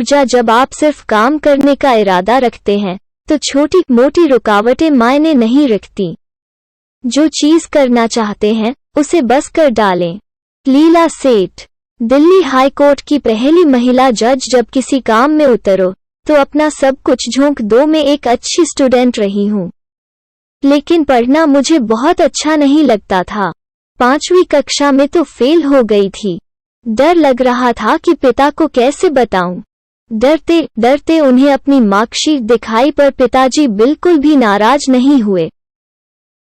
जब आप सिर्फ काम करने का इरादा रखते हैं तो छोटी मोटी रुकावटें मायने नहीं रखती। जो चीज करना चाहते हैं उसे बस कर डालें। लीला सेठ, दिल्ली हाई कोर्ट की पहली महिला जज। जब किसी काम में उतरो तो अपना सब कुछ झोंक दो। मैं एक अच्छी स्टूडेंट रही हूँ, लेकिन पढ़ना मुझे बहुत अच्छा नहीं लगता था। 5वीं कक्षा में तो फेल हो गई थी। डर लग रहा था कि पिता को कैसे बताऊं। डरते डरते उन्हें अपनी मार्कशीट दिखाई, पर पिताजी बिल्कुल भी नाराज नहीं हुए।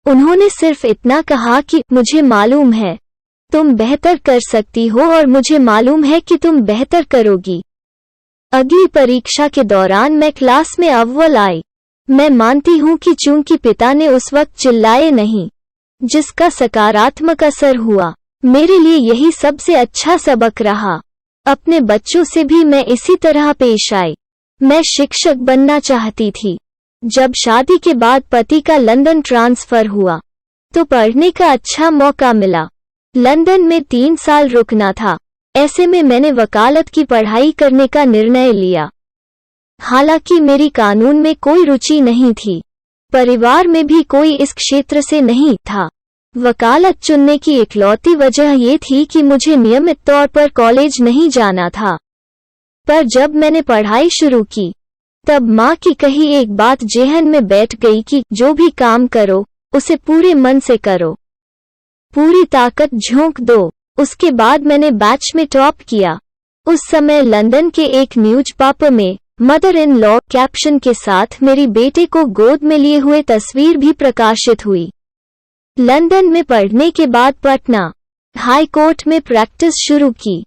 उन्होंने सिर्फ इतना कहा कि मुझे मालूम है तुम बेहतर कर सकती हो और मुझे मालूम है कि तुम बेहतर करोगी। अगली परीक्षा के दौरान मैं क्लास में अव्वल आई। मैं मानती हूँ कि चूंकि पिता ने उस वक्त चिल्लाए नहीं, जिसका सकारात्मक असर हुआ, मेरे लिए यही सबसे अच्छा सबक रहा। अपने बच्चों से भी मैं इसी तरह पेश आई। मैं शिक्षक बनना चाहती थी। जब शादी के बाद पति का लंदन ट्रांसफर हुआ तो पढ़ने का अच्छा मौका मिला। लंदन में 3 साल रुकना था। ऐसे में मैंने वकालत की पढ़ाई करने का निर्णय लिया। हालांकि मेरी कानून में कोई रुचि नहीं थी, परिवार में भी कोई इस क्षेत्र से नहीं था। वकालत चुनने की इकलौती वजह ये थी कि मुझे नियमित तौर पर कॉलेज नहीं जाना था। पर जब मैंने पढ़ाई शुरू की तब माँ की कही एक बात जेहन में बैठ गई कि जो भी काम करो उसे पूरे मन से करो, पूरी ताकत झोंक दो। उसके बाद मैंने बैच में टॉप किया। उस समय लंदन के एक न्यूज़पेपर में मदर इन लॉ कैप्शन के साथ मेरी बेटे को गोद में लिए हुए तस्वीर भी प्रकाशित हुई। लंदन में पढ़ने के बाद पटना हाई कोर्ट में प्रैक्टिस शुरू की।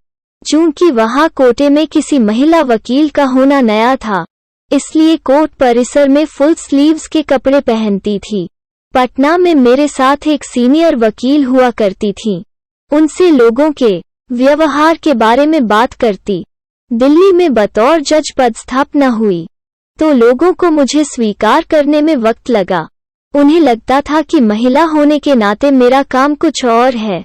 चूंकि वहां कोटे में किसी महिला वकील का होना नया था, इसलिए कोर्ट परिसर में फुल स्लीव्स के कपड़े पहनती थी। पटना में मेरे साथ एक सीनियर वकील हुआ करती थी। उनसे लोगों के व्यवहार के बारे में बात करती। दिल्ली में बतौर जज पदस्थापना हुई तो लोगों को मुझे स्वीकार करने में वक्त लगा। उन्हें लगता था कि महिला होने के नाते मेरा काम कुछ और है।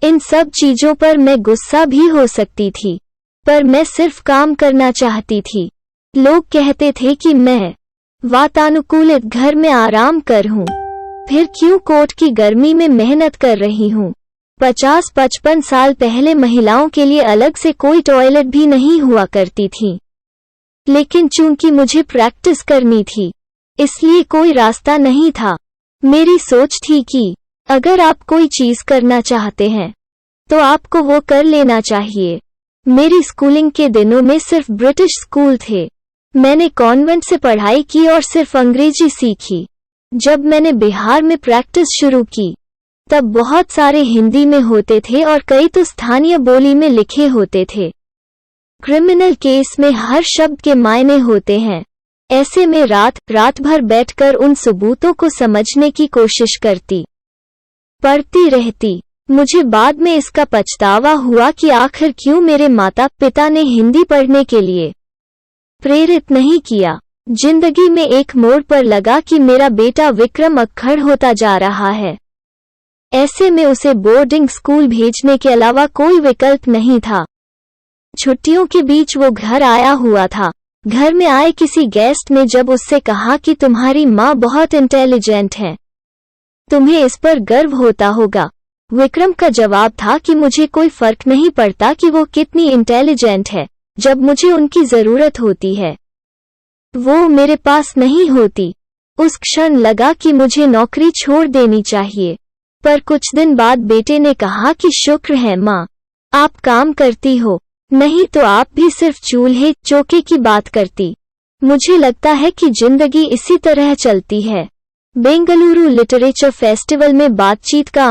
इन सब चीजों पर मैं गुस्सा भी हो सकती थी, पर मैं सिर्फ काम करना चाहती थी। लोग कहते थे कि मैं वातानुकूलित घर में आराम कर हूँ, फिर क्यों कोर्ट की गर्मी में मेहनत कर रही हूँ। 50-55 साल पहले महिलाओं के लिए अलग से कोई टॉयलेट भी नहीं हुआ करती थी, लेकिन चूंकि मुझे प्रैक्टिस करनी थी इसलिए कोई रास्ता नहीं था। मेरी सोच थी कि अगर आप कोई चीज करना चाहते हैं तो आपको वो कर लेना चाहिए। मेरी स्कूलिंग के दिनों में सिर्फ ब्रिटिश स्कूल थे। मैंने कॉन्वेंट से पढ़ाई की और सिर्फ अंग्रेजी सीखी। जब मैंने बिहार में प्रैक्टिस शुरू की तब बहुत सारे हिंदी में होते थे और कई तो स्थानीय बोली में लिखे होते थे। क्रिमिनल केस में हर शब्द के मायने होते हैं। ऐसे में रात भर बैठकर उन सबूतों को समझने की कोशिश करती, पढ़ती रहती। मुझे बाद में इसका पछतावा हुआ कि आखिर क्यों मेरे माता पिता ने हिंदी पढ़ने के लिए प्रेरित नहीं किया। जिंदगी में एक मोड़ पर लगा कि मेरा बेटा विक्रम अक्खड़ होता जा रहा है। ऐसे में उसे बोर्डिंग स्कूल भेजने के अलावा कोई विकल्प नहीं था। छुट्टियों के बीच वो घर आया हुआ था। घर में आए किसी गेस्ट ने जब उससे कहा कि तुम्हारी माँ बहुत इंटेलिजेंट है, तुम्हें इस पर गर्व होता होगा, विक्रम का जवाब था कि मुझे कोई फर्क नहीं पड़ता कि वो कितनी इंटेलिजेंट है, जब मुझे उनकी जरूरत होती है वो मेरे पास नहीं होती। उस क्षण लगा कि मुझे नौकरी छोड़ देनी चाहिए। पर कुछ दिन बाद बेटे ने कहा कि शुक्र है माँ, आप काम करती हो, नहीं तो आप भी सिर्फ चूल्हे चौके की बात करती। मुझे लगता है कि जिंदगी इसी तरह चलती है। बेंगलुरु लिटरेचर फेस्टिवल में बातचीत का